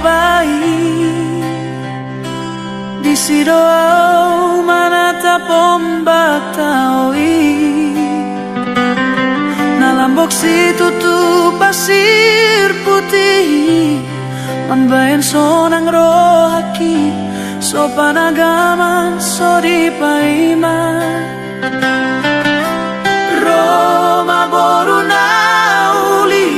baik di sidoau manata pombak taui nalambok si tutup pasir putih manbayan sonang rohaki sopan agama sodi paiman Roma boru nauli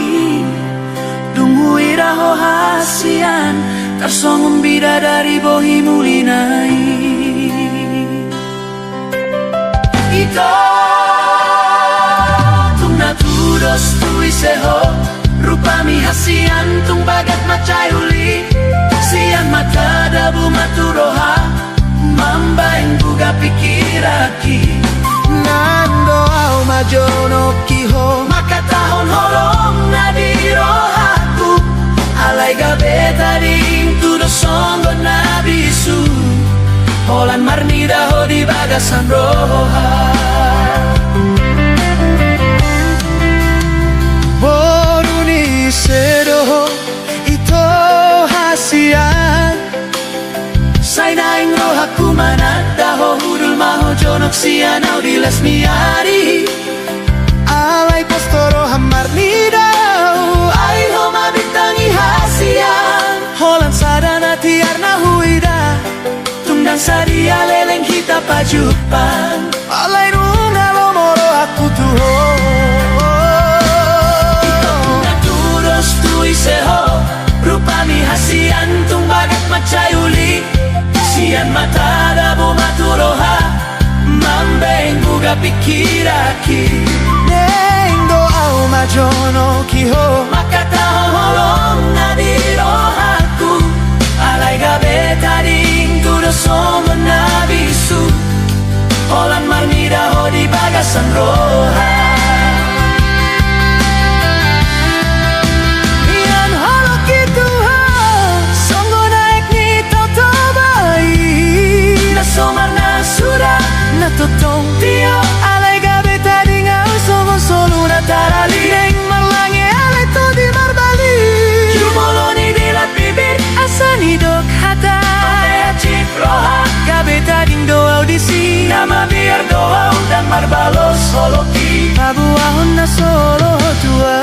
dungu iraho hasian tarsongum bidadari bohi mulinai ito tung natudos tui seho rupami hasian tung bagat macayuli sian mata dabu maturoha mambaing buga pikiraki nando au majono kiho maka tahun holong nadirohaku alai gabe tading tudo songgo nabisu holan marnida ho di bagasan roha boruni sedoho ito hasian sainaing rohaku manadaho hudul maho jonok sianau di lasmiari alai postoro hamar nidau ai homa bintangi hasian holan sadana tiarna huida tunggang sadia leleng kita pajupan alai nunga lomoro aku tuho ituros tui seho rupami hasian tung bagat macayuli sian mata dabu maturoha mambeng buga pikiraki neng doau majono kiho maka taho holong nadirohaku alai gabe tading tudo somo nabisu holan marnida ho di bagasan roha somarna sudah natotong tio alai gabe tadi ngau songo solu natarali neng marlange alai to di marbali jumoloni dilat bibir asani dok hata ate cip roha gabe tadi doa audisi nama biar doa dan marbalos solo ki pabuahon na solo tua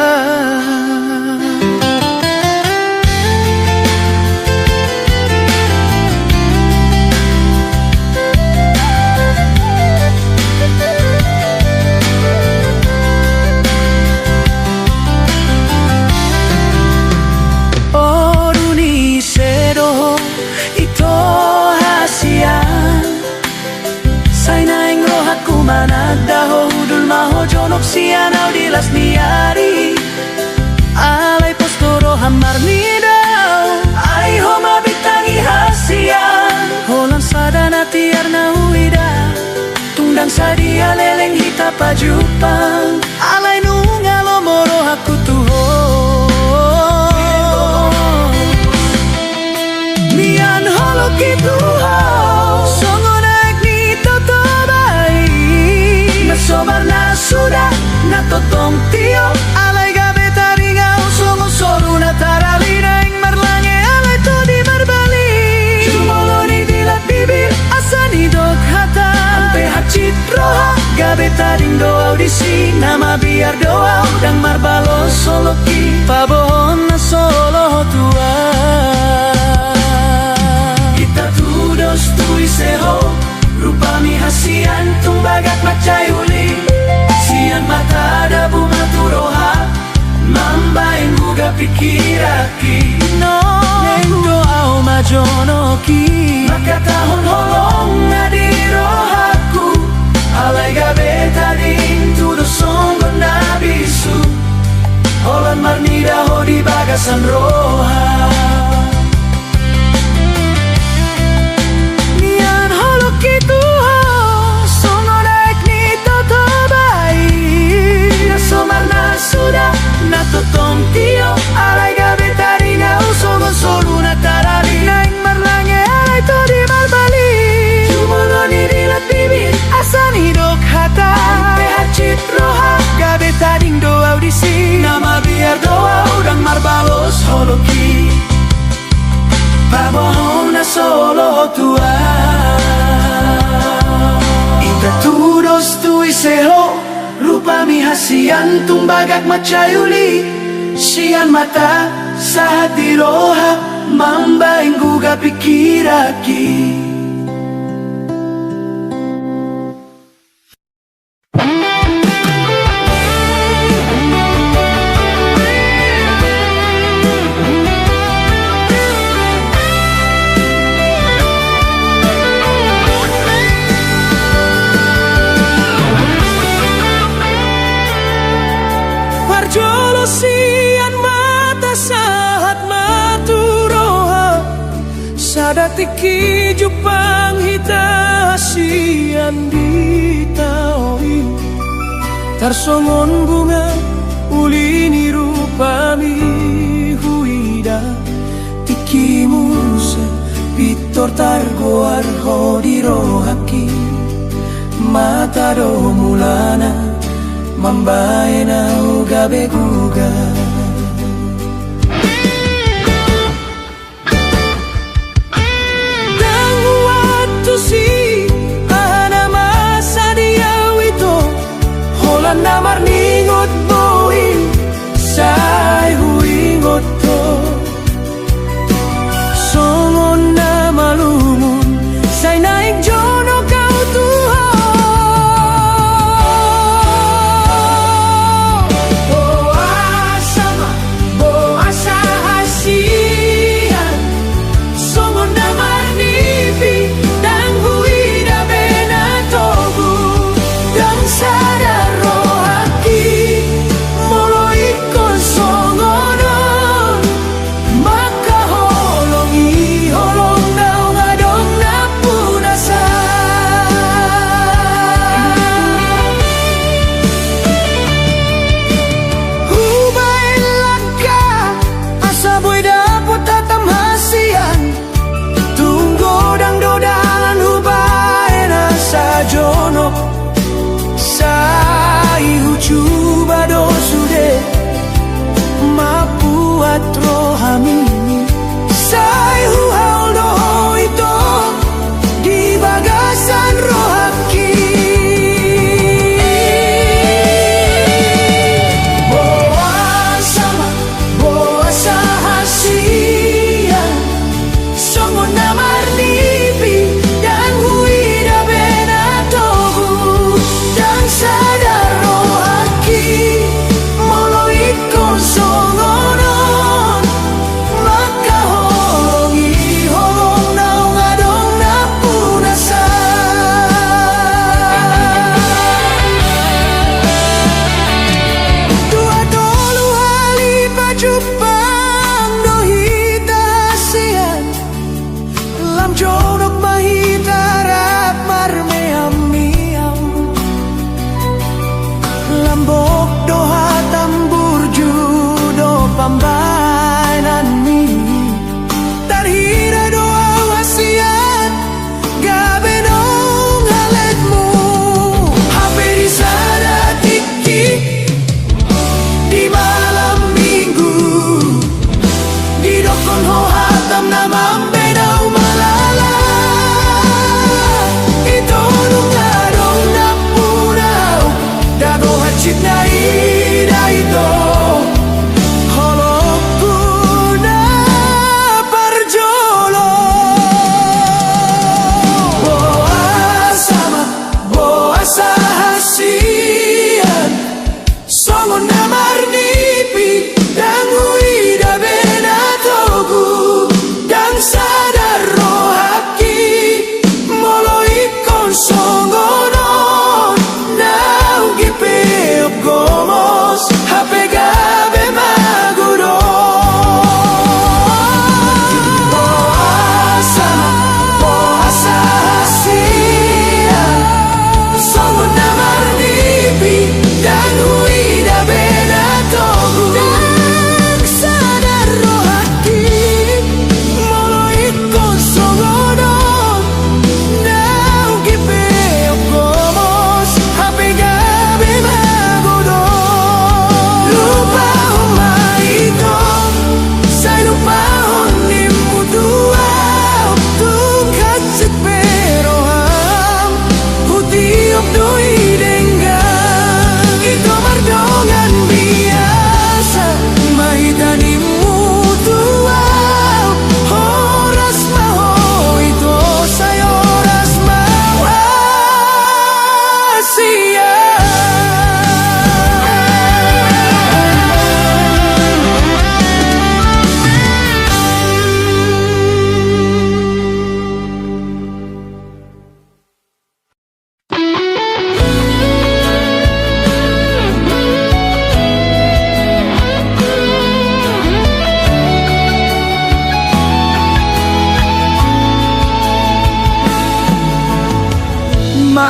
manadaho hudul maho jonok sianau di lasmiari alai postoro hamar nidau ai homa bitangi hasian holan sadana tiarna huida tungdang sadia leleng hita pajupang alai nunga lomoro aku tuho mian holo kituho sobarna sudah natotong tio alai gabe tadi ngau songo soru natarali naing marlange alai to di marbali jumoloni dilat bibir asani dok hata ampe hacit roha gabe tadi doa audisi nama biar doa udang marbalo solo ki pabohon na solo tua kita tudos tui seho rupami hasian tung bagat macayuli sian mata dabu maturoha mambaing buga pikiraki no neng doau majono ki maka tahun holong ngadirohaku alai gabe tading tudo songgo nabisu holan marnida ho di bagasan roha sudah natotong tio alai gabe tadi ngau songo solu natarali naing marlange alai to di marbali jumoloni dilat bibir asani dok hata ampe hacit roha gabe tadi doa audisi nama biar doa udang marbalos holoki sian tumbagak macayuli, sian mata sa hati roha, mambaing guga pikiraki. Sian mata sahat maturoha sadatiki jupang hita sian ditaoi tarsongon bunga ulini rupami huida tiki musa pitor targoar hodirohaki mata do mulana mambae na ugabe guga. Dan waktu si ahana masa dia wito holan namar ningot boi sai huingot to songon na malumun sai naik jono kau Tuhan. Cuba dosude mapuat rohami sai hualdo itu di bagasan rohaki boa sama boa sahasia songon namar lipi dan huida benatogu dan sadar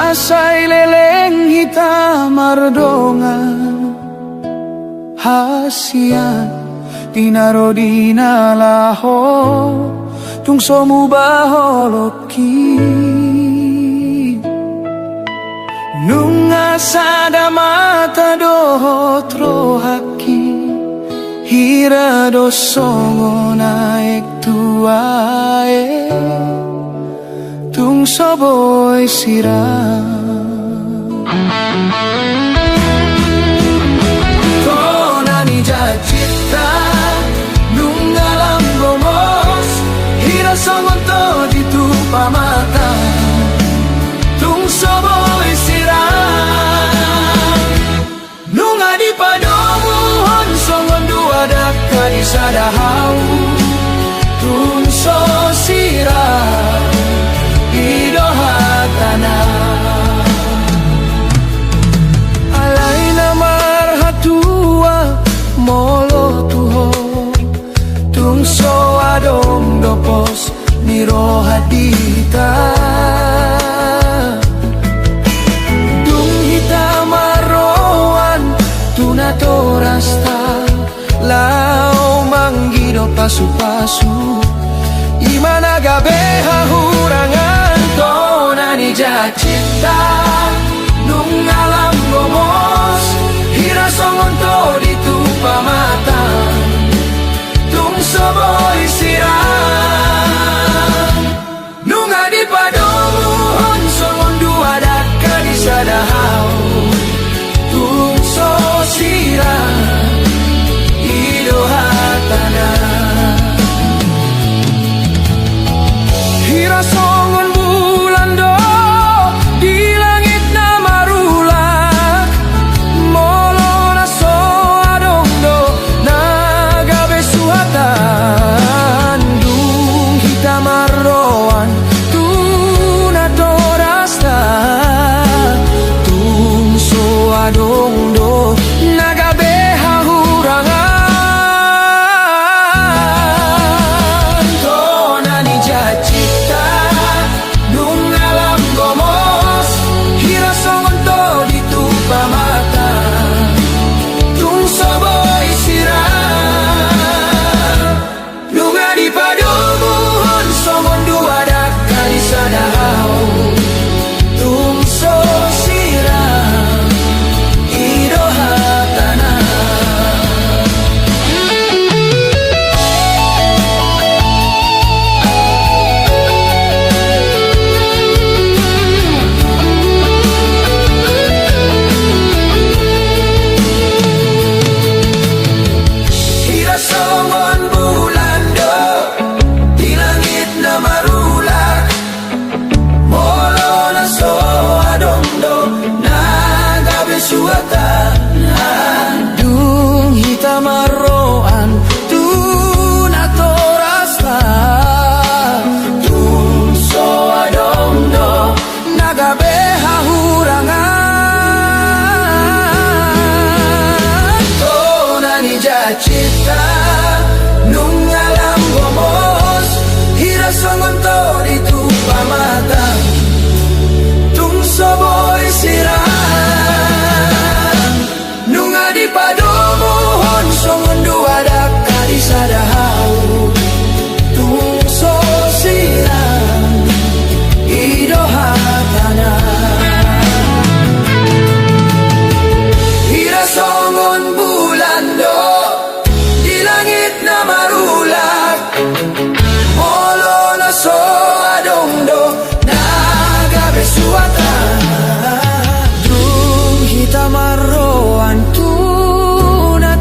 Asay leleng hitam ardongan hasian tinaro dinalaho tung somu baholoki nunga sada mata dohot rohaki hira dosongo naik tuae tung soboy siram konani jacita nung alam gomos hira songon to ditupa mata tung soboy siram nung adi padomuhon songon dua dakka di sadahau tung so siram idohatana alay na marhatua molo tuho tung so adong dopos nirohadita tung hita maroan tunatorasta lao manggido pasu-pasu imana gabe hahurangan tonani jacita nung alam gomos hira songon to ditupa mata tung soboy siram nung adi padomuhon songon dua dakka di sadahau tung so siram idohatana hira songon bulan do di langit na marulak molo na so adong do nagabe suhatan dung hita marroan tunatorasta tung so adong do nagabe hahurangan tonani jacita nung alam gomos hira songon to ditupa mata tung soboy siram nung adi padomuhon songon dua dakka di sadahau tung so siram idohatana hira songon bulan do di langit na marulak molo na so adong do nagabe suatan dung hita marroan tunatorasta tung so adong do nagabe hahurangan tonani jacita nung alam gomos hira songon to ditupa mata tung soboy siram nung adi padomuhon songon dua dakka di sadahau tung so siram idohatana hira songon bulan do di langit na marulak molo na so adong do nagabe suatan dung hita marroan tunatorasta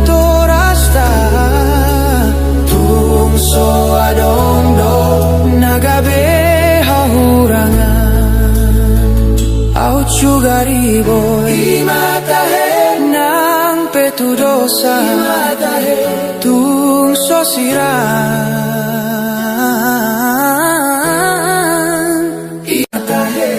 tung so adong do nagabe hahurangan au chugariboy imatahe nang petudosa imatahe tung so siram imatahe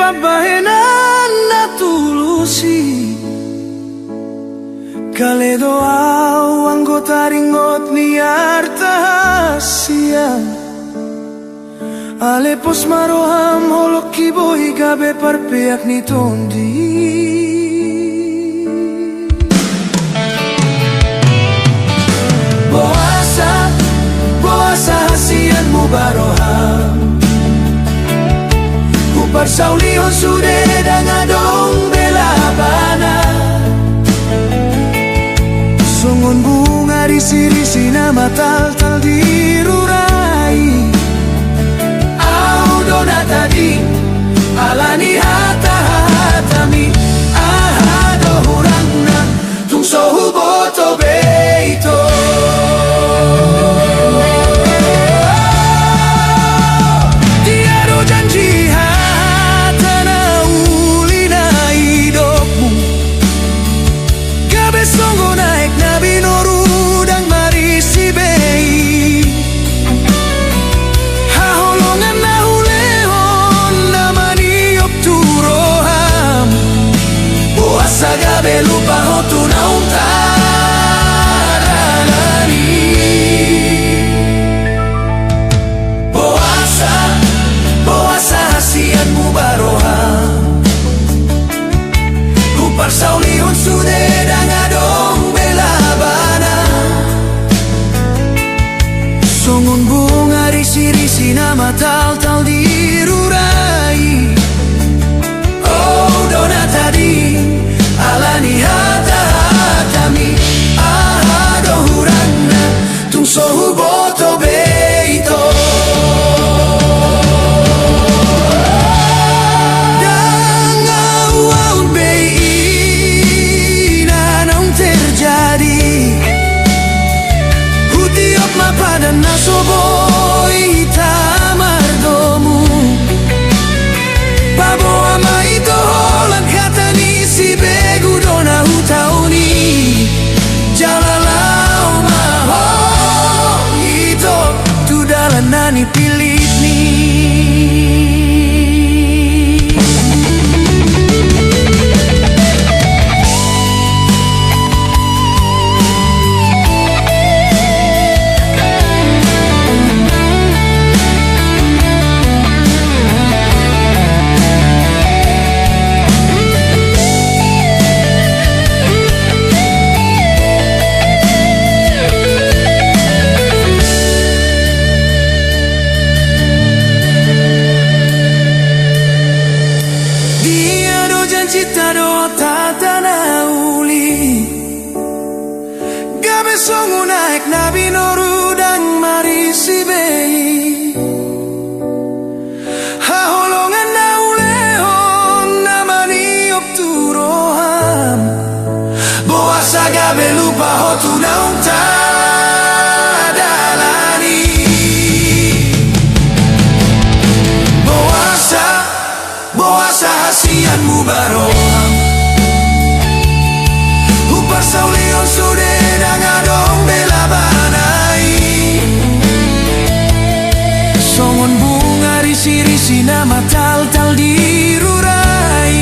pabahenan natulusi Kaledo au anggota ringot ni artahasia Alepos maroham holok kiboy gabe parpeak ni tondi Boasa hasian mu baroham Upar saulihon sude dangadong belabana Songon bunga risi-risi nama tal-tal dirurai Au dona tadi alani hata-hatami Ahado hurangna tung sohu boto beito Tiado janji hatana ulina hidupmu Gabe songo naik nabi noru dan marisi bei Haholongan nahulehon namani op turoham Boasa gabe lupa hotu nauntarani Boasa hasian mu baroham Upar saulihon sude dangadong belabana Songon bunga risi-risi nama tal-tal dirurai Oh dona tadi alani hata-hatami Ahado hurangna tung sohu boto beito Dan nasoboy tamardomu Babo ama ito holang kata ni si begu dona hutauni Jalalau maho ito tudalan nani pilit ni Cita do tatana uli Gabe songu naik nabi noru dan marisi bei Haholongan naulehon namani op turoham Boasa gabe lupa hotu naung tadalani Boasa hasian mu baroham Upar saulihon sude dangadong belabanai Songon bunga risi-risi nama tal-tal dirurai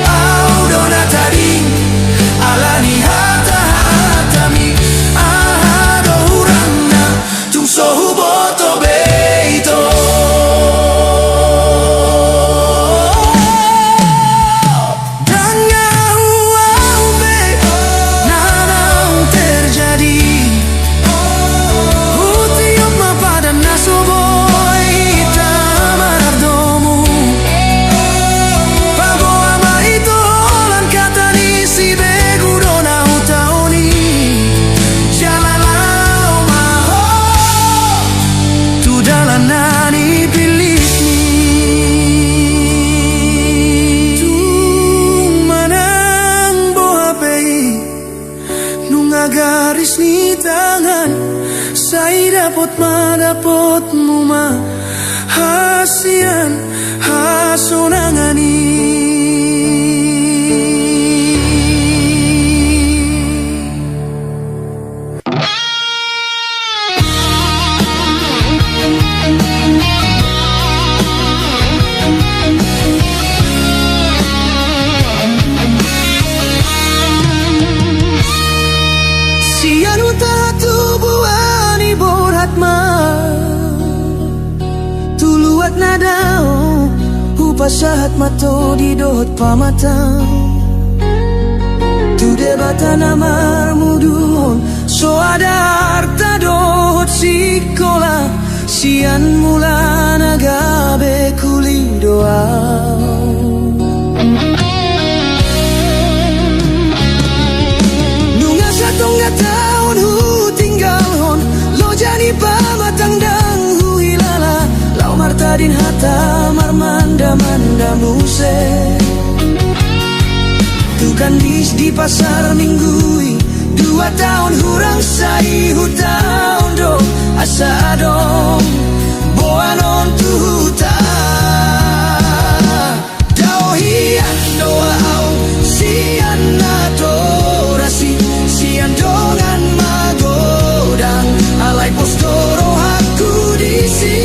Au dona tadi alani hata-hatami Ahado hurangna tung sohu boto beito garis ni tangan Saya dapat madapot mu ma Hasian hasunangani saat nadao upa saat mato di dohot pamatang tu debata namar muduhon so ada harta dohot sikola sian mula nagabe kuli doa nunga satongga tahun hu tinggal hon lo jani pamatang dang hu hilala lau martadin hata marmanda manda muse tukan di pasar minggui 2 tahun hurang sai hutahun do asa adong boanon tu huta dao hian doa au sian adorasi sian dongan magodang alai postoro aku disi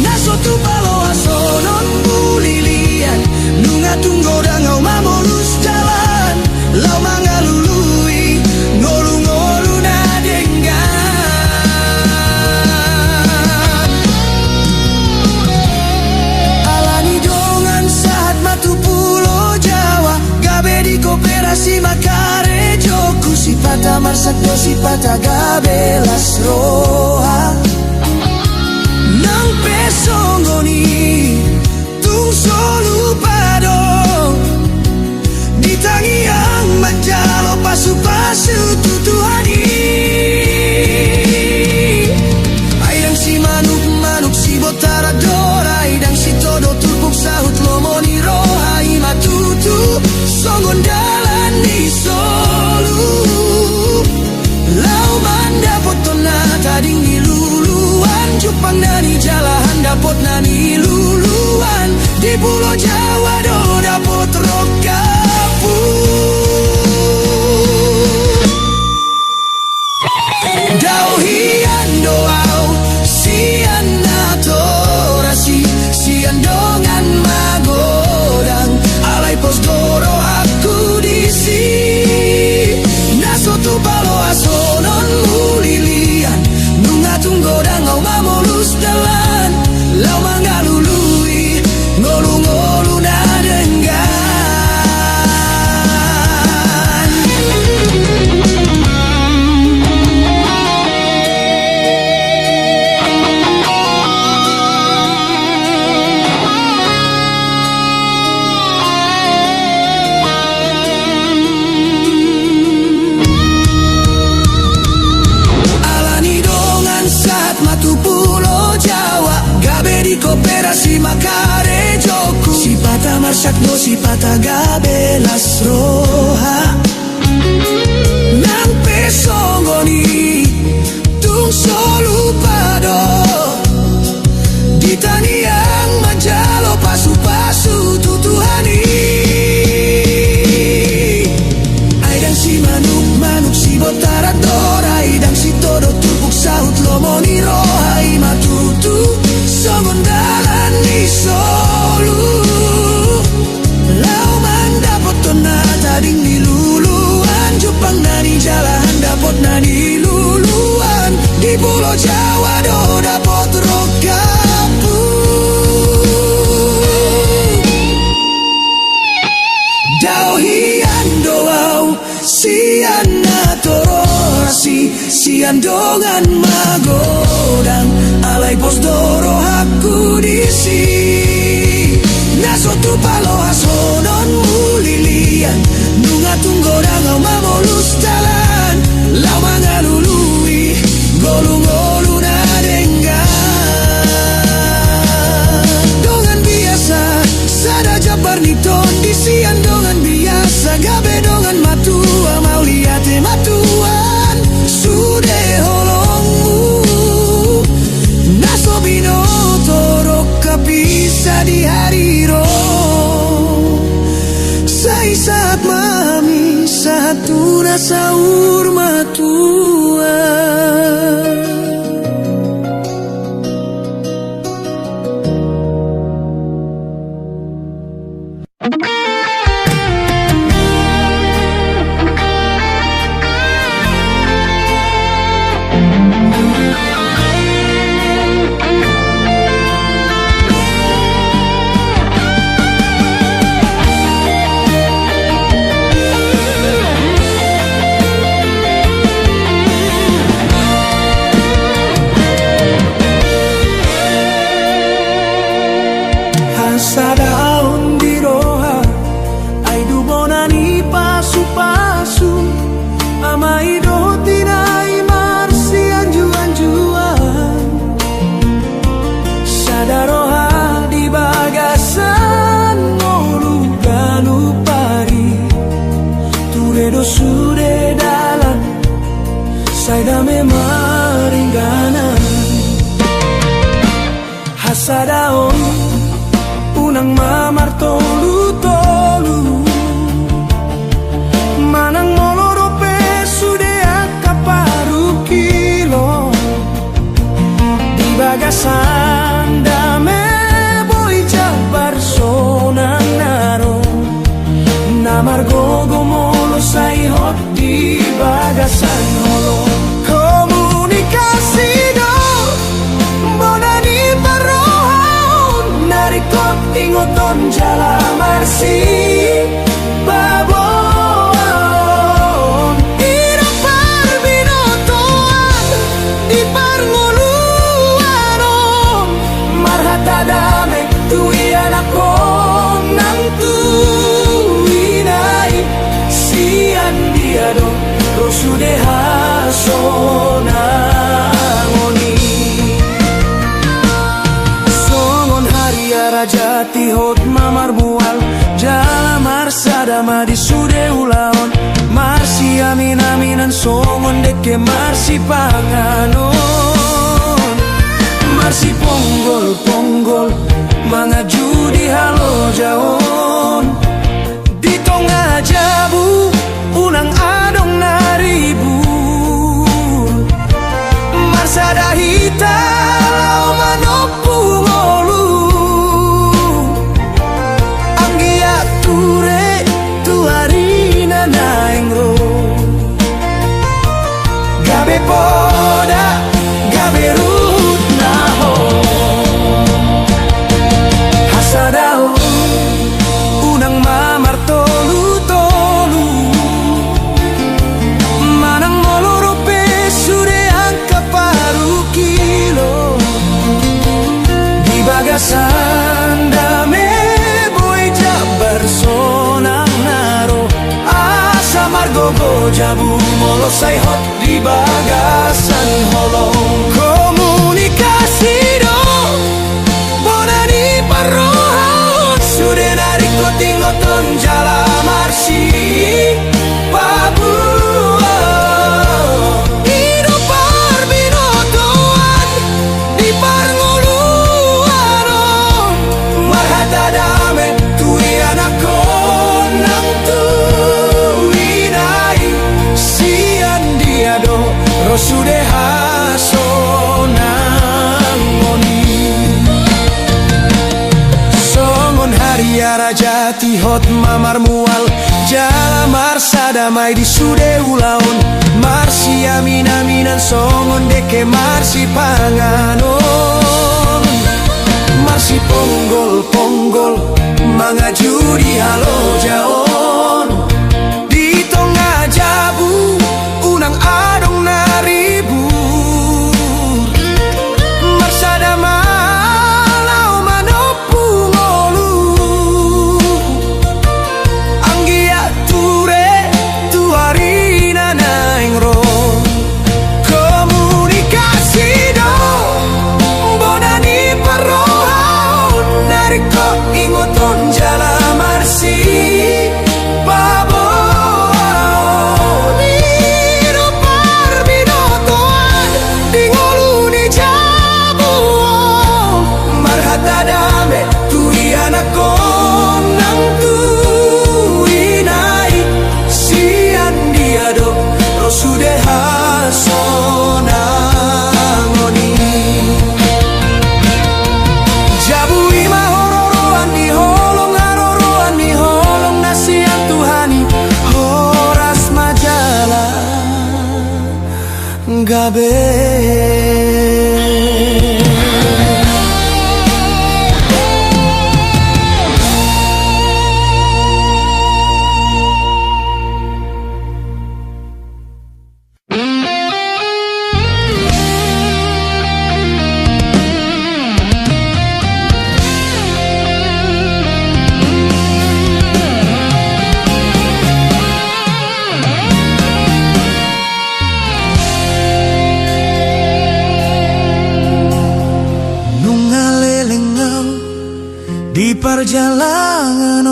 naso tu palo asonon bulilian nunga tunggo dangau mamolus jalan lau mangalului ngolu-ngolu nadenggan alani dongan saat matu pulau Jawa gabe di koperasi makare joku sipata marsakno sipata gabe lasroha nang pesongoni tung solu padong ditangi yang menjalo pasu-pasu tutuhani aidang si manuk-manuk si botara dora aidang si todo turpuk sahut lomoni roha imatutu songon dalan di solu lau manda potona tading di luluan Jepang nani jalahan dapot nani luluan di pulau Jawa do dapot rokapu dau hian doau sian atorasi sian dongan magodang alai postoro aku disi naso tu palo asonon mulilian nunga tunggo dangau mamolus dalan lau mangalului ngolu-ngolu nadenggan alani dongan saat matu pulau Jawa gabe di koperasi makare joku sipata marsakno sipata gabe lasroha nang pesongoni tung solu pado ditani yang menjalo pasu-pasu tutuhani aidang si manuk-manuk si botara dora aidang si todo turpuk sahut lomoni roha imatutu songon dalan di solu lau manda potona tading di luluan Jepang nani jalahan dapot nani luluan di pulau Jawa do dapot rokapu dau hian doau sian atorasi sian dongan magodang alai postoro aku disi naso tu palo asonon mulilian nunga tunggo dangau mamolus jalan lau mangalului ngolu-ngolu nadenggan dongan biasa sada jabar niton disian dongan biasa gabe dongan matua mau liate matuan sude holongmu naso binoto rokapisa di hariro sai saat mami satu rasa urmatua Sadaroha di bagasan ngolu ganu pari Turedo sude dalan Saidame maringganan Hasadaon unang mamar tolu-tolu Manang molorope sude akaparu kilo Di bagasan dame boy jabar sonang naro Namar gogo molo say hot di bagasan holo Komunikasi do Bonani parohon Narikot ingoton jala marsi Babon Ira parbinotoan Di parngoluanon Marhata dame tui anakon Nang tuinay Sian diado Rosude hasonangoni Songon hariara jati hot mamar mual Jalamar sadama di sude ulaon Marsi amin-aminan songon deke marsi panganon Marsi ponggol-ponggol Mangaju di halo jaon Di tonga jabu Unang adong naribur Marsada hita Lau manopu ngolu Anggia ture Tuarina naengro Gabe poda Gabe rut naho Hasadao Unang mamar tolu-tolu Manang molorope sude angka paru kilo Di bagasan dame boy jabar sonang naro Asa margogo jabu molo say hot di bagasan holo Komunikasi do Bonani parohon Sude narikot ingoton jala marsi Papua Ido parbinotoan Di parngoluanon Marhata dame tui anakon Nang tuinay Sian diado Rosude hasonangoni Songon hariara jati hot mamar mual Jalamar sadamai di sude ulaon Marsi amin-aminan songon deke marsi panganon Marsi ponggol-ponggol Mangaju di halo jaon Di tonga jabu Unang adong naribur Marsada malau manopu ngolu Anggia ture tuarina naengro Komunikasi do Bonani parohon Nariko ingoton jala marsi Babon Iro parbinotoan Di ngolu ni jabu Marhata dame tui anakon Nang tuinay Sian diado Rosude hasonangoni Jabu ima hororoan di holong aroroan di holong nasian Tuhani Horas majalah Gabe perjalanan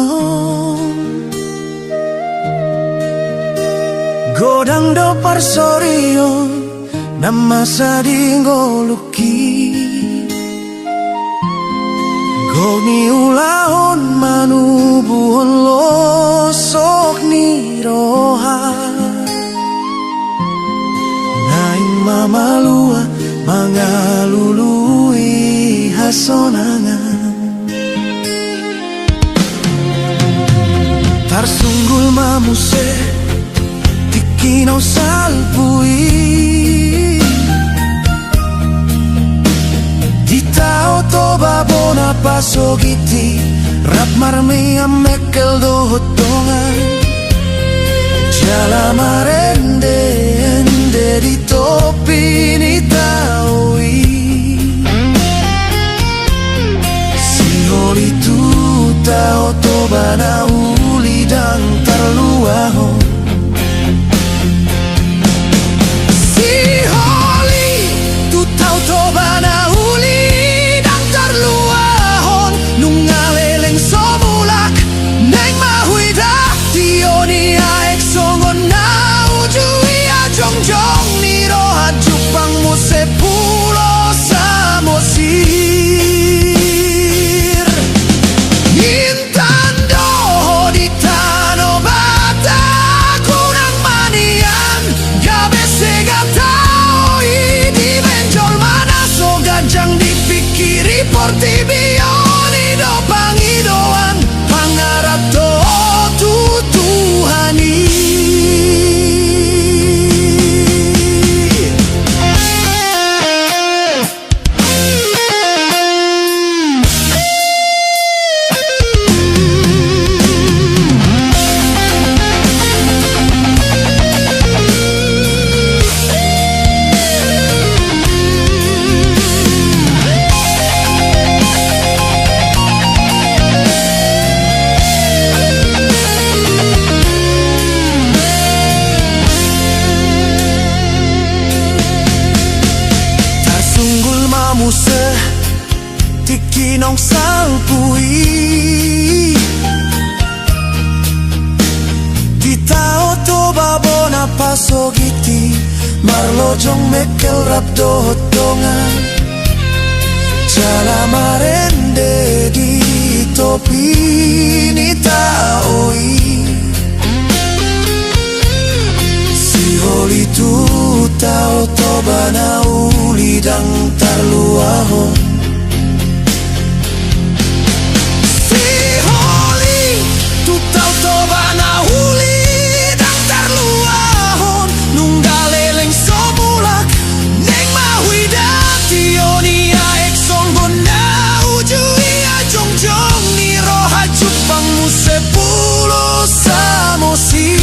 godang do parsorio nama sadingo luki goni ulahon manubuhon losok ni roha naing mamalua mangalului hasonangan tarsunggul mamuse tikinaw salpui di tao to babona pasogiti rap marmi amekel do hotongan jala marende ende di topi ni taui si holi tu tao to bana ulidang terluaho si holi tu tao to bana ulidang terluahon nungaleleng somulak neng mahuida tioni aek songon na ujui ajong-jong ni roha jupang muse pulo samosir intando di tano bata kunang manian gabe segatao di benjol mana so gajang dipikiri portibioni do pangidoan pangarap to tutuhani muse tikinong salpui di tao to babona pasogiti marlojong mekel rap do hotongan jala marende di topi ni taoi si holi tu tao to bana ulidang terluahon si holi tu tao to bana ulidang terluahon nunggaleleng somulak neng mahuida tioni aek songgon na ujui ajong-jong ni roha jupang muse pulo samosir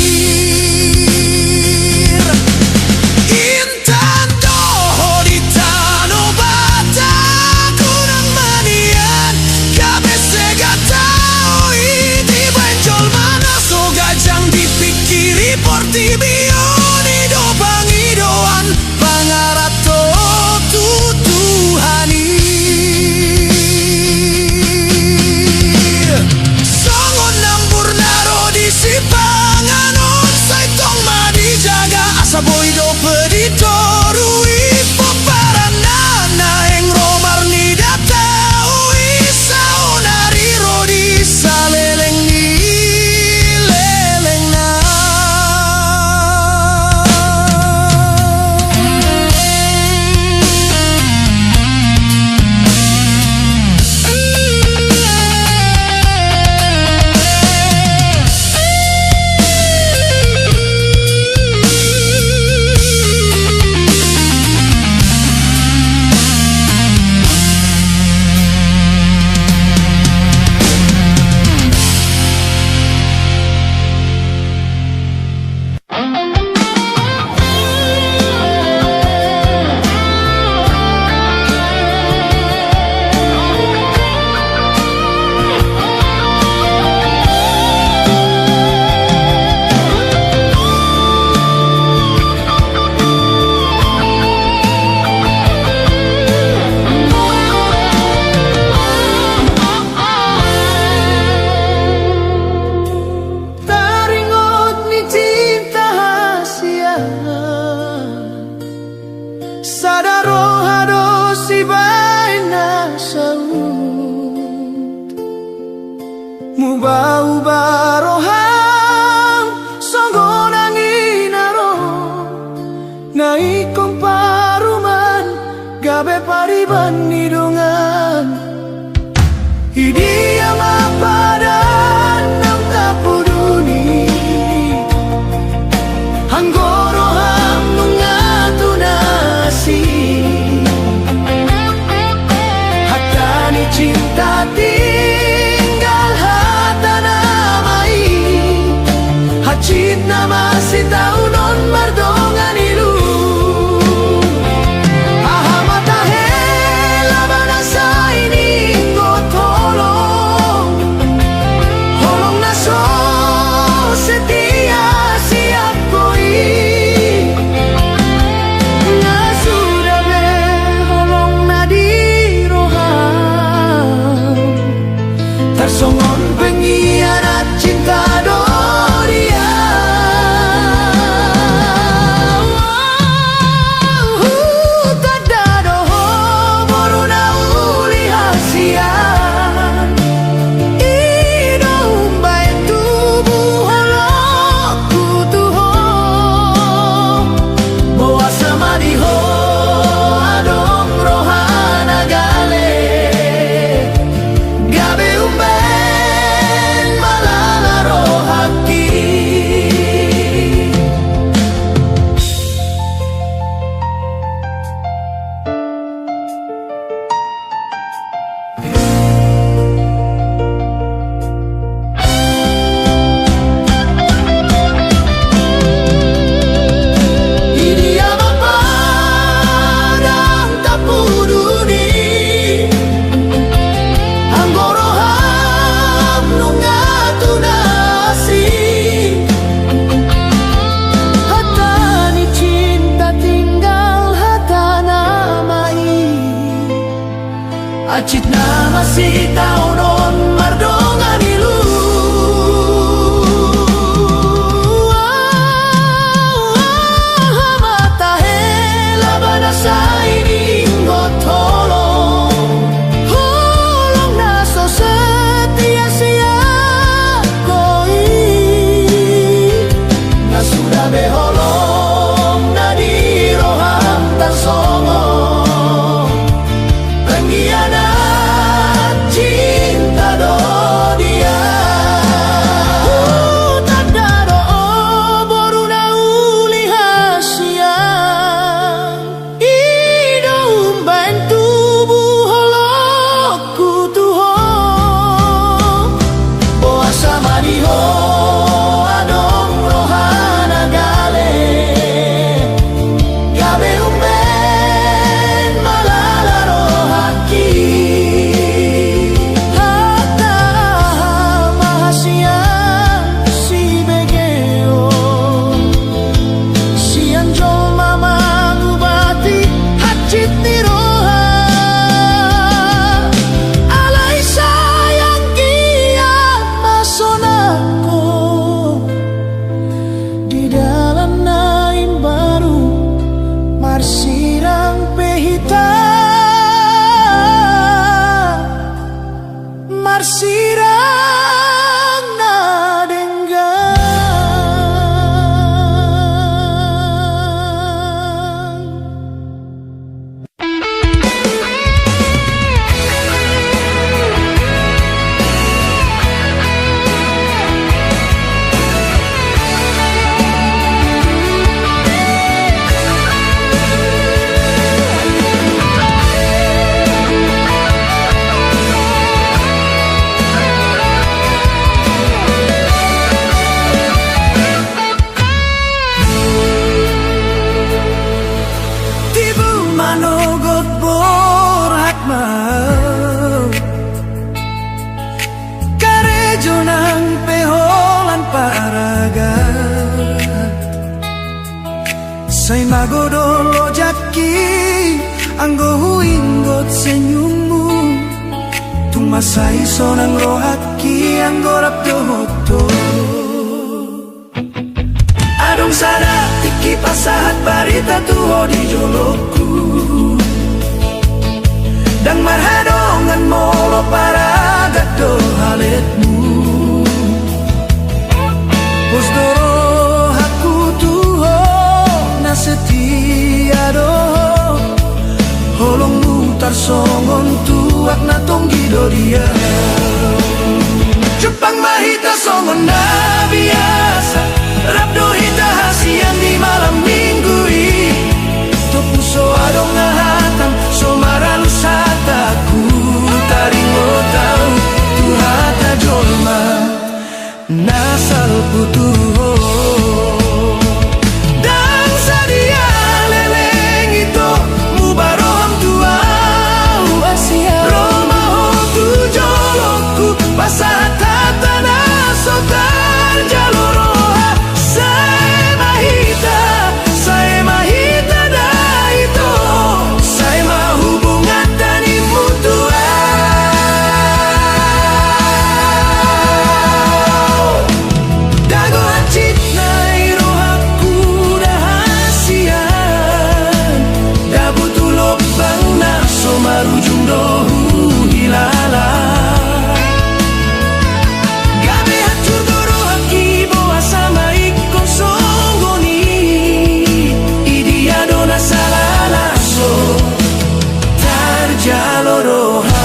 intando di tano bata ubah-ubah rohang songgo nanginaro naikong paruman gabe pariban nidungan idi yang mapadan ng tapuduni hanggoro ham nunga tunasi hatta ni cinta tinggal hata namai hacit nama si taunon mardongan ilu songon pengkhianat cinta Doria tada doho boruna uli hasian ino umbai tubuh holokku tuho bawa sama diho adong rohana gale gabe umbai acit nama si taunon mardongan ilu mata hela banasa ini ngotolong holong naso setia sia koi nasudah beholong nadi roham tarsongo pengkhianat cinta Doria tanda doa boruna uli hasian ida umban tubuh holokku tuho boa sama diho adong rohana gale gabe umben malala rohaki hatta mahasian si begeo si anjol mama ngubati hacit ni roha alay sayang kiat masonako di dalam naim baru marsirang pehita marsirang nadenggang tibu manogot borat mau karejo nang peholan paraga say magodolo jaki anggo huinggot senyummu tumasay sonang rohaki anggo rapdohoto adong sana tiki pasahat barita tuho di jolokku dang marhadongan molo para gaddo haletmu butuh. Dan sadia leleng itu mubaroham tua Roma hotu jolokku pasat tanah sotar jaloroha saya mahita dah itu saya mah hubungan tani mutua dago hacit nai rohaku dahasian dah butuh lobang na somarujung dohu hilala gabe hancur dorohaki boa sama ikon songgoni idia dona salala so tarjaloroha.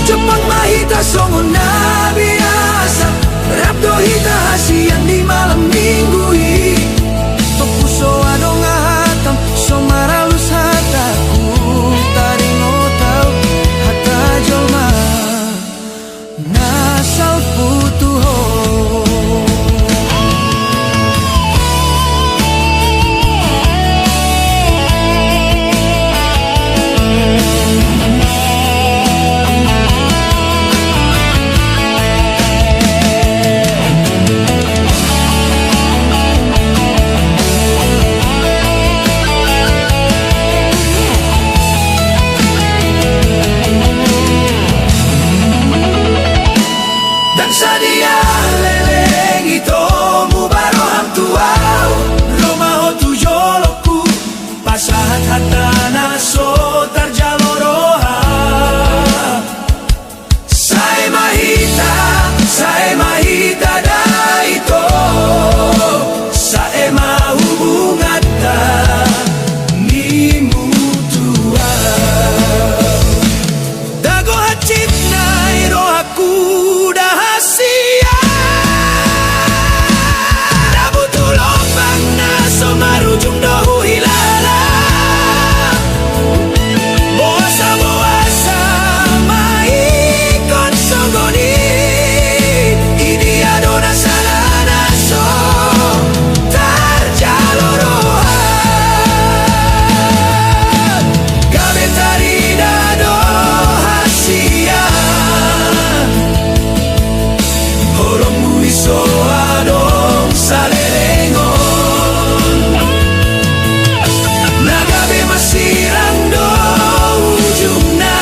Jepang mahita songon na biasa Rabdo hita hasian di malam minggu Topuso adong ahatam somaralus hataku Tarino tau hata jolma nasal putuho. Dan sadia leleng itu mubaroham tua Roma hotu jolokku pasahat hatana sotar jaloroha saya mahita dah itu saya mah hubungan ni mutua dago hacit nai rohaku dahasian dah butuh lobang na somarujung dohu hilala boasa maikon songgoni idia dona salana so tarjaloroha gabe tarida do hasian horongmu iso adong salerengon nagabe masirang do ujungna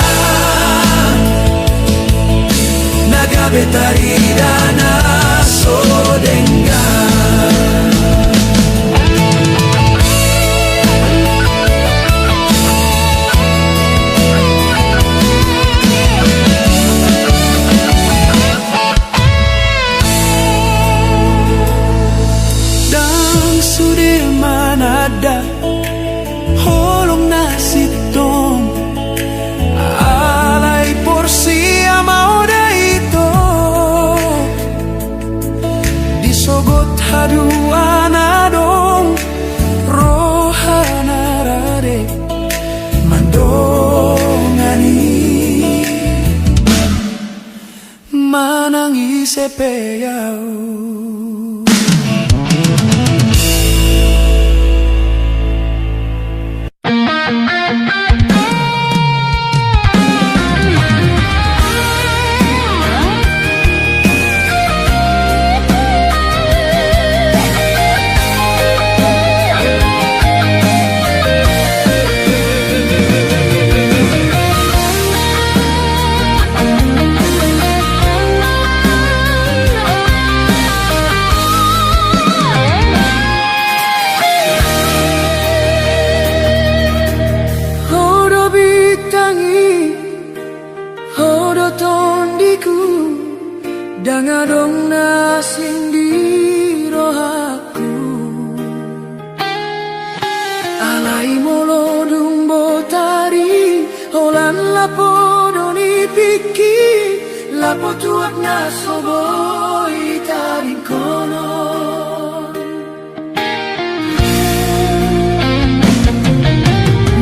nagabe tarida na sodenggan. Dan Sudirman ada holong nasitong alay porsi amau da itu disogot haduan adong rohana rade mandongani manangis sepeyau. Dangadong nasing di rohaku Ai molo dumbo tari Olan lapo doni piki Lapo tuak na soboi taring kono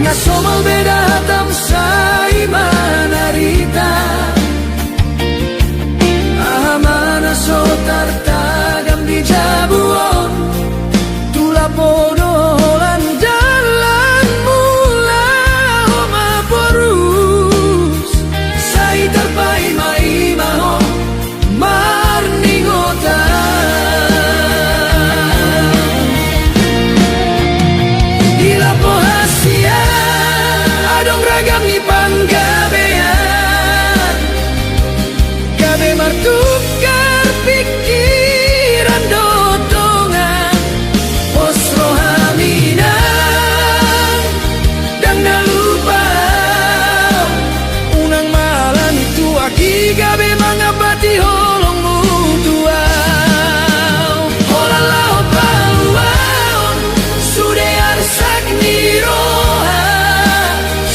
Nya somal beda hatam sai manarita Ahamana so tartagam di jabuon Tula pono holan jalan mula homa porus Sai terpai mai maho marningota Di lapo hasia adong ragam ni panggabean Gabe martukar pikiran dotongan Pos rohaminan dan nalupa Unang malam itu aki gabe mangabati holong mutua Holalaw paluaon sude arsak ni roha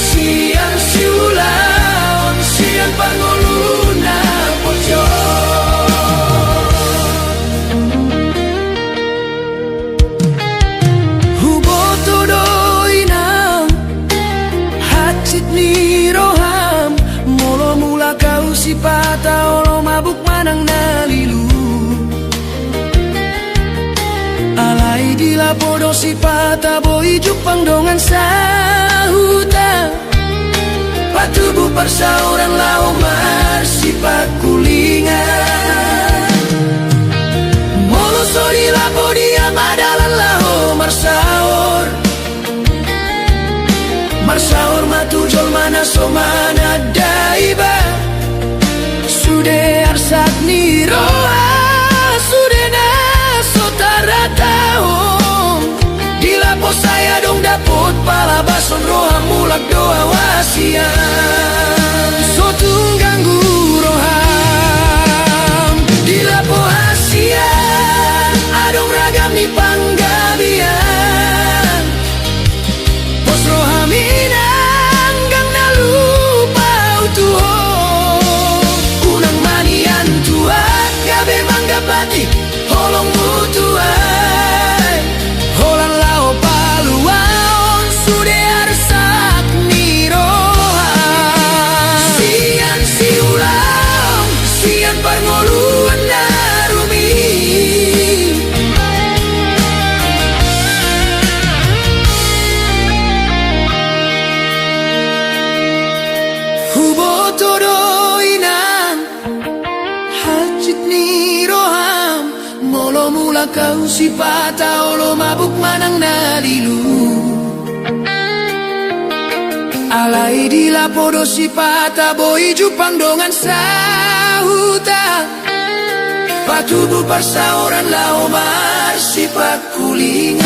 Siang siulaon siang pangoluna pojo Huboto doinam hacit ni roham Molo mula kau si pata olo mabuk manang nalilu Alai di lapodo si pata boi jupang dongan sahuta Patubu persauran lau mar si pakulingan Molo sori lapo dia madalan lau marsaor Marsaor matujol mana somana daiba Sude arsak ni roa Sude na sotaratahong Di lapo saya dong dapot pala bason roha mulak doa wasian Sotung ganggu roham Di lapo hasia adong ragam ni panggabian Pos rohaminang gang nalupa utuho Unang manian tua gabe manggapati holong mutuai Holan lao paluaon sude arsak ni roham Sian siulang sian pangoluan narumi Huboto doinan hacit ni roham Molo mula kau si pata olo mabuk manang nalilu Alai di lapodo si pata boi jupang dongan sahuta Patubu persauran lau mar si pakulingan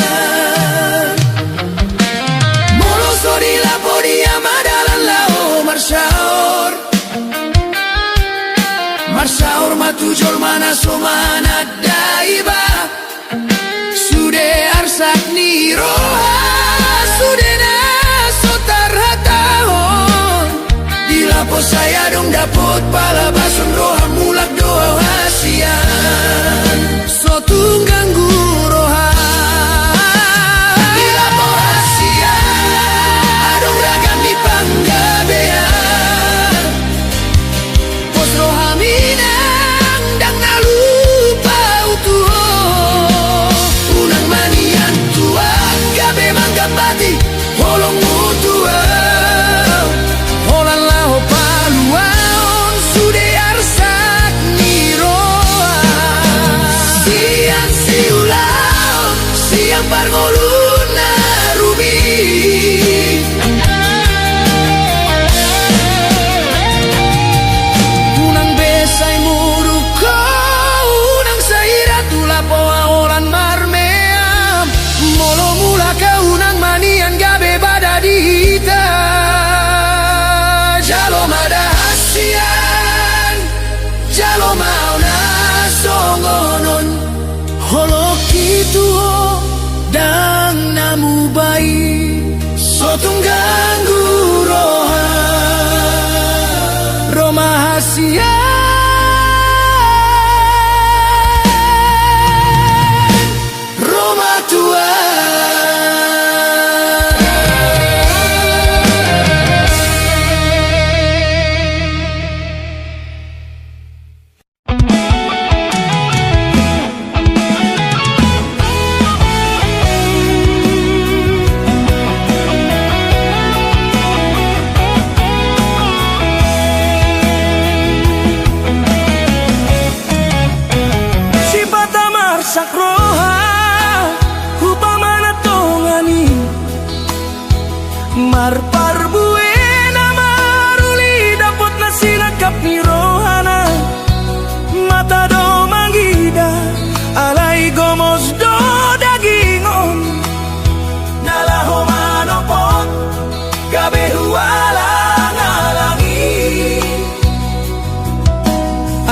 Molo sori lapo dia madalan lau marsaor Marsaor matujol mana somana daiba Sude arsak ni roha Sude na sotaratahon Di lapo saya dong dapot pala bason roha mulak doa wasian Sotung ganggu roha Di lapo hasia adong ragam di panggabean Pos rohaminang dang nalupa utuho Unang manian tua gabe manggapati holong mutua Holan lao paluaon sude arsak ni roa Siang siulaon siang parngoluna rubi Unang besay muruko Unang saira tulapo aolan marmeam Molo mula ka unang manian gabe badadita Jalo mada hasian Jalo mau na songonon Holo kitu dang namu bayi tung ganggu roha Romahasia Roma tua sakroha upamana tongani marpar buena maruli dapat nasilakap ni rohana mata do manggida alai gomos do dagingon nalaho manopot gabe hualang alangi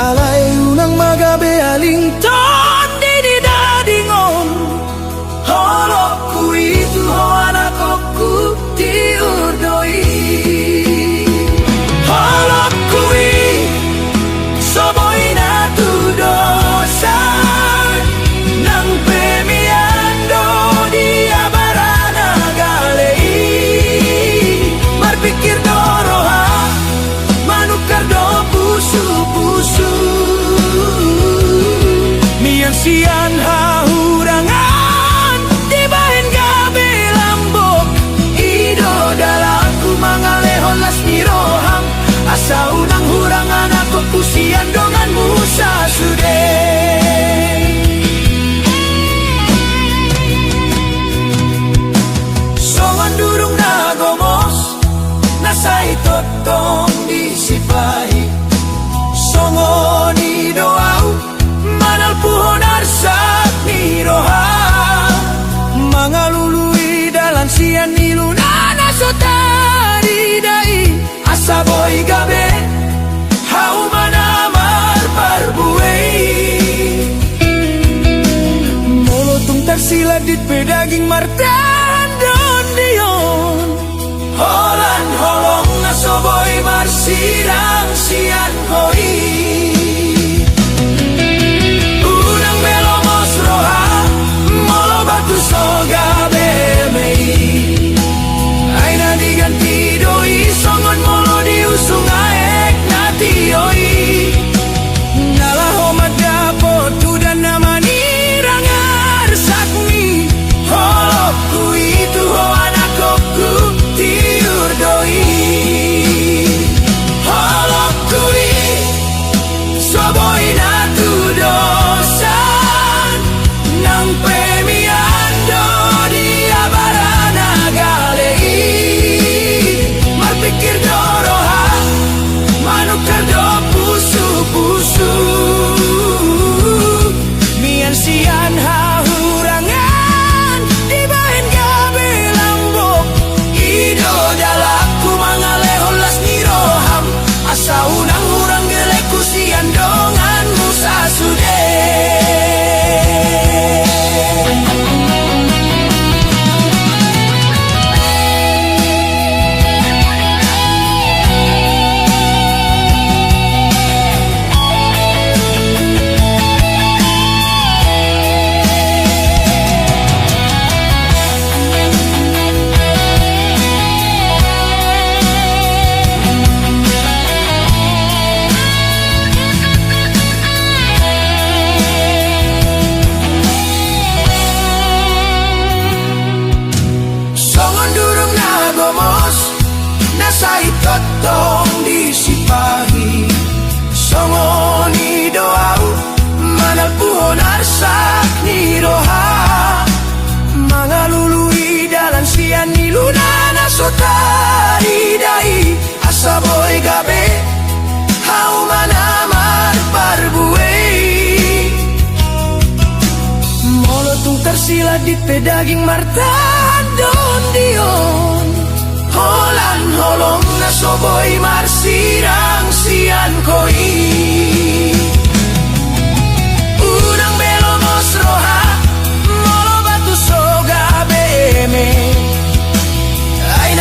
alai unang magabe aling sian hahurangan di bahen gabe lambok ido dalaku mangalehon las niroham asa unang hurangan aku pusian dongan musa sude songan durung nagomos nasai totong disipahi songon idoau manal puhon arsak ni roha mangalului dalan sian ni lunana sotari dai asaboy gabe hau manamar parbuei molotung tersiladit pedaging martan don dion holan holong nasoboy marsirang sian hoi soga bemei aina diganti doi songon molo diusung aek nati oi nalaho madapo tu dan namani rangar sakmi holokku itu ho anakku tiur doi holokku soboy natu dosan nang pemia pikir doroha manukar do pusu-pusu mian sian hahurangan di bahen gabe lambok ido dalaku mangalehon las niroham asa unang hurang geleku sian dongan musa sude nasai totong disipahi songoni doau manal puhon arsak ni roha mangalului dalan sian ni lunana sotari dai asaboy gabe hau manamar parbuei molotung tersiladit pedaging martan don dion holan holong nasoboy marsirang sian koi unang belomos roha molo batu soga beme aina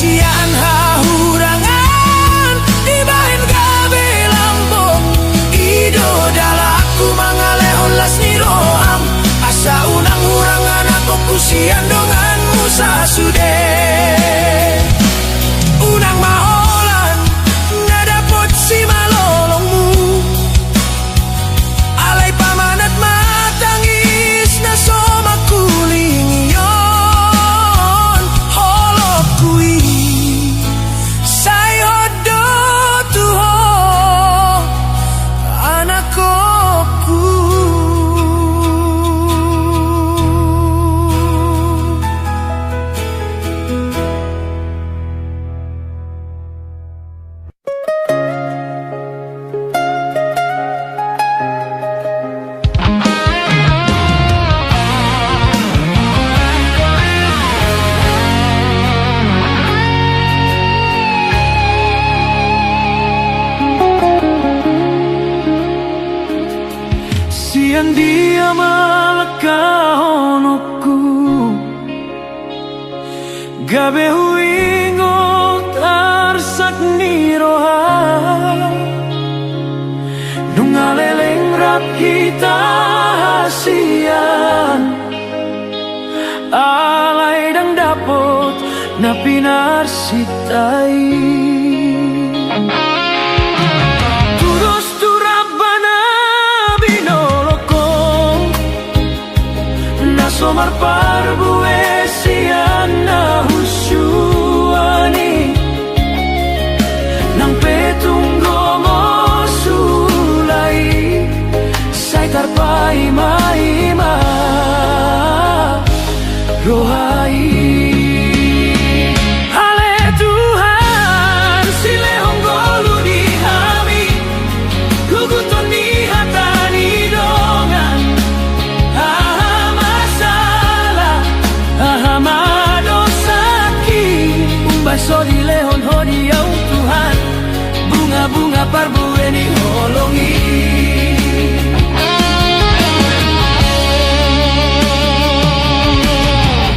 sian hahurangan di bahen gabe lambung ido dalaku mangalehon las niroam asa unang hurangan aku kusian donganmu sasude unang maholan nadapot si malolongmu alay pamanat matangis na somakulingiyon holokui sayo do tuho anakku. Siang dia malakahonokku gabe huingo tarsak niroha nungaleleng rap kita hasian alay dang dapot na pinarsitay somar parbue sian na husyuani nang petunggo mo sulay say tarpai maima rohai ale Tuhan silehong golu di hami guguton ni hatani dongan baso di lehon hodiau Tuhan bunga-bunga parbueni holongi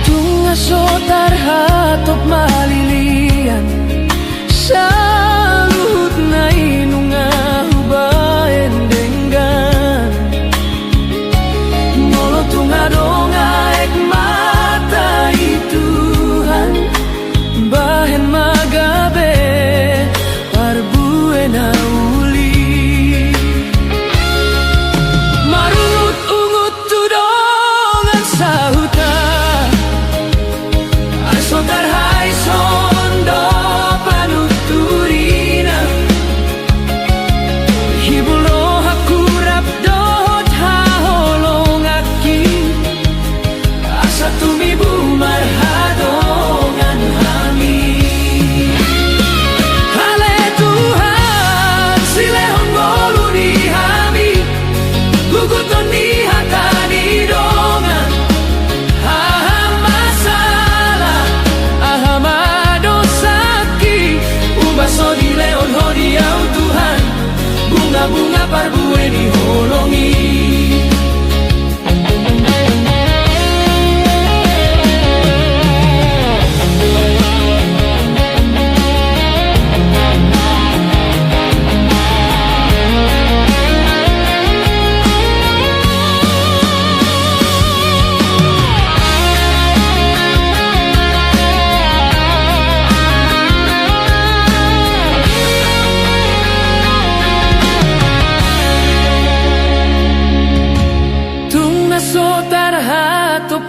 tunga sotar hatop malilian salut na inunga hubaen denggan molo tunga donga ek mata Tuhan bahen magabe parbuena uli marungut ungut tudongan sahuta asotar hai sondo panuturina hibulo hakurap dot haholongaki asa tumibu marhadongan bunga parbueni holongi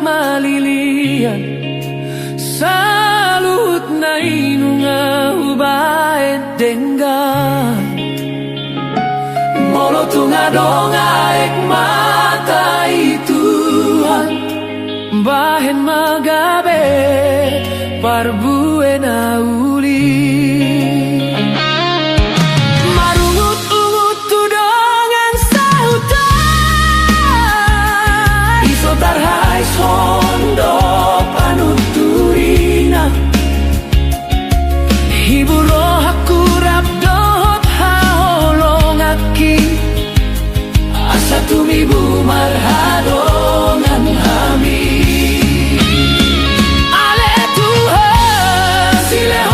malilian salut na inunga ubaet denggan molo tunga donga ek mata Tuhan bahen magabe parbuena uli marungut ungut tudongan sahutan isotar hai sondo panuturina hiburo hakurap dot haholongaki asa tumibu marhadongan hami ale Tuhan sileh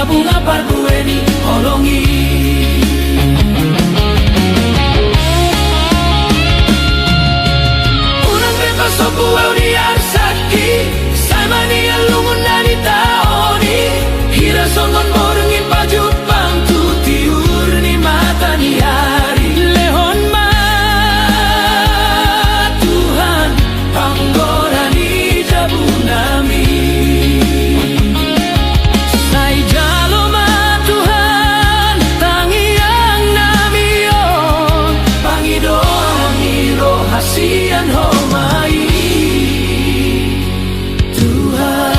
bunga parbueni holongi. Unang beba sopu audiar saki Saimani alungun nani taoni Hira songon morengin baju pangtu tiur ni mata ni hari Lehon ma Tuhan Panggorani jabunami Sai jalo ma Tuhan Tangiang namion Pangidoang iro hasian homai Tuhan.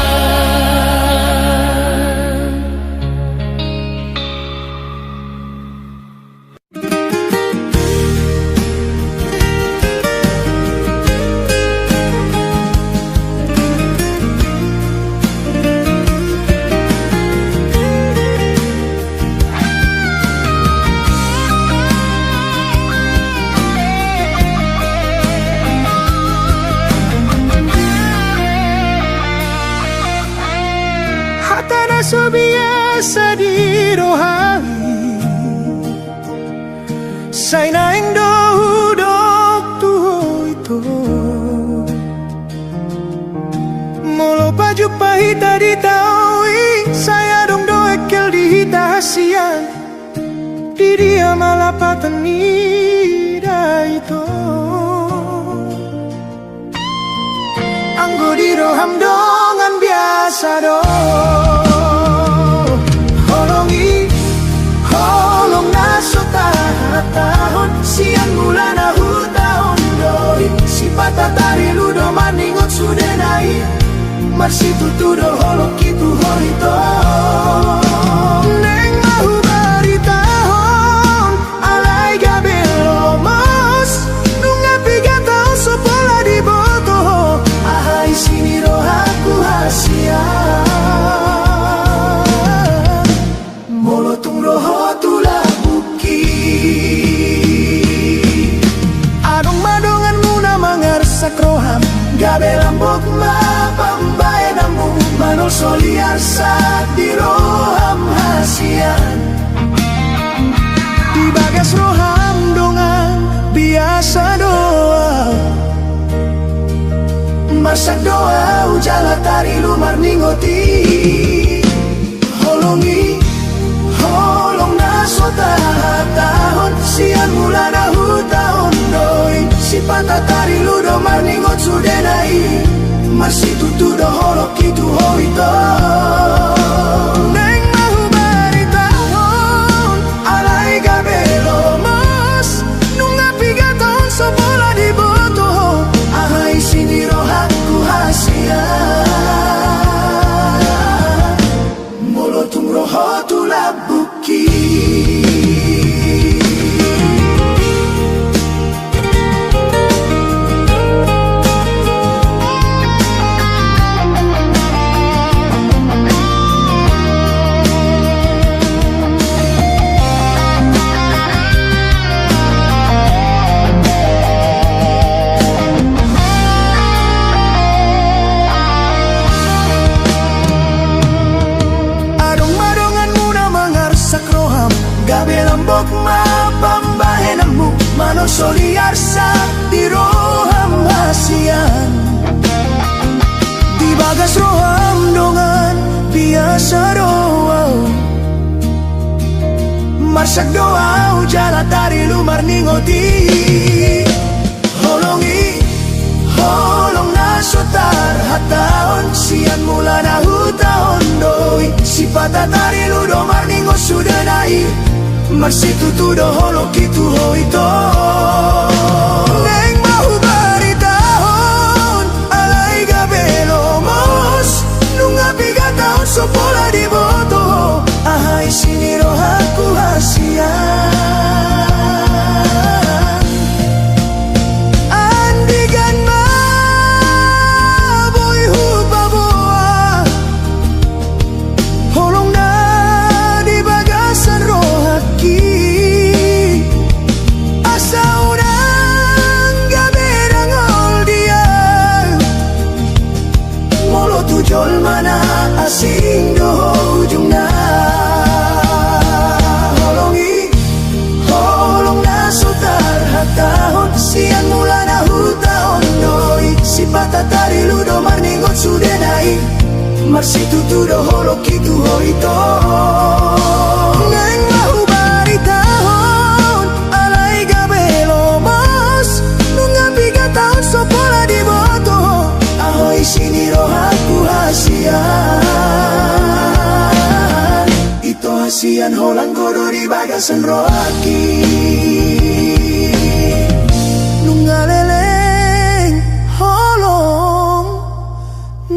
Hatana so biasa di rohani Say naing dohudok tuho ito Molo baju pahita di taui Saya dong doekel di hita hasian Di dia malapatan nida itu Anggo di roham dongan biasa do Holongi Holong naso tahun Siang bulan tahun doi Si patatari ludo maningot sudah naik Marsitu tudo holok kitu holito Neng mahu baritahon Alay gabelo mas Nunga piga tahun sepola di boto Ahai sini rohaku hasian Molotung roho tulah buki Adong madongan muna mangarsak roham Gabe lambok mapambay namu Manol soliar saat di roham hasian Di bagas roham dongan biasa doa Masak doa ujala tari lumar ningoti Holongi Holong naso tahun Sian mula tahun doi Si patatari ludo maningot sudah naik Marsitu tudo holok kitu hoito Neng mahu baritahon Alay gabelo mas Nunga piga tahun sepola di boto Ahai sini rohaku hasian Molotung roho tulah buki Lambok mapambahenamu Manong soliar sa di roham hasian Di bagas roham dongan biasa doa Marsak doa ujala tari lumar ningoti Holongi Holong naso tarhataon Sian mula tahun doi Si patatari ludo marningo sudah naik Marsitu tudo holok kitu hoito Neng mahu baritahon Alay gabelo mas Nunga piga tahun sepola di boto Ahai sini rohaku hasian Andigan ma boy hupa boa Holong na di bagasan rohaki Asa una Sian holang godo di bagasan roaki Nungaleleng holong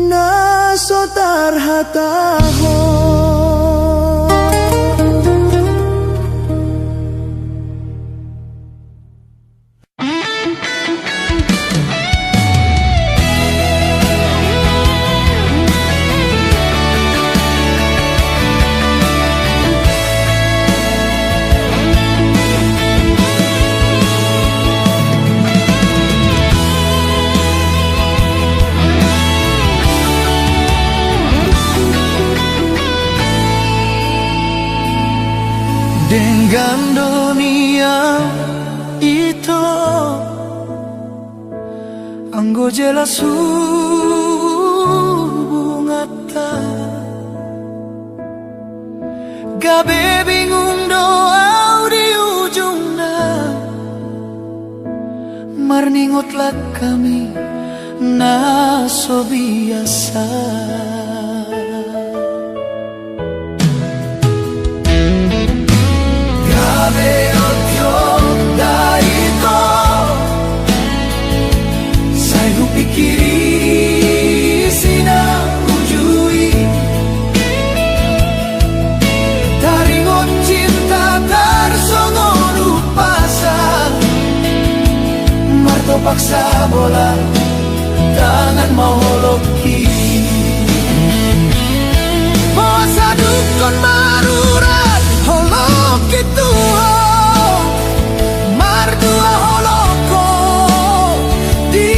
nasotar hataho Dengan dunia itu anggo jelas hubungata gabe bingung doa di ujungna marningotlah kami naso biasa paksa bola tangan mau holoki masa dukun marurat holoki Tuhan mardua holoko di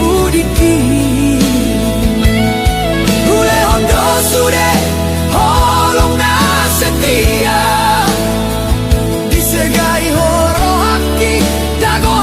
budiki ule hondo sude holong na setia disegai horo haki dago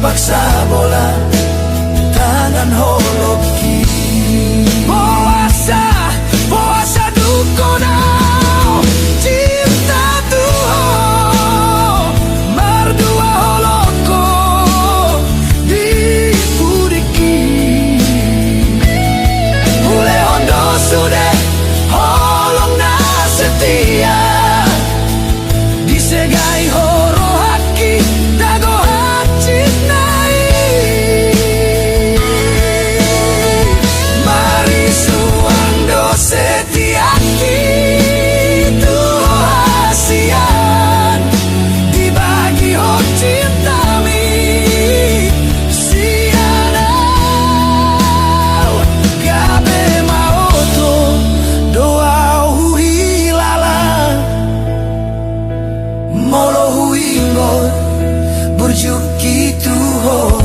paksa bola tangan holoki puasa dukunau cinta Tuhan mardua holoko di budiki ule hondo sude holong na setia disegai horo haki dago berjuki Tuhan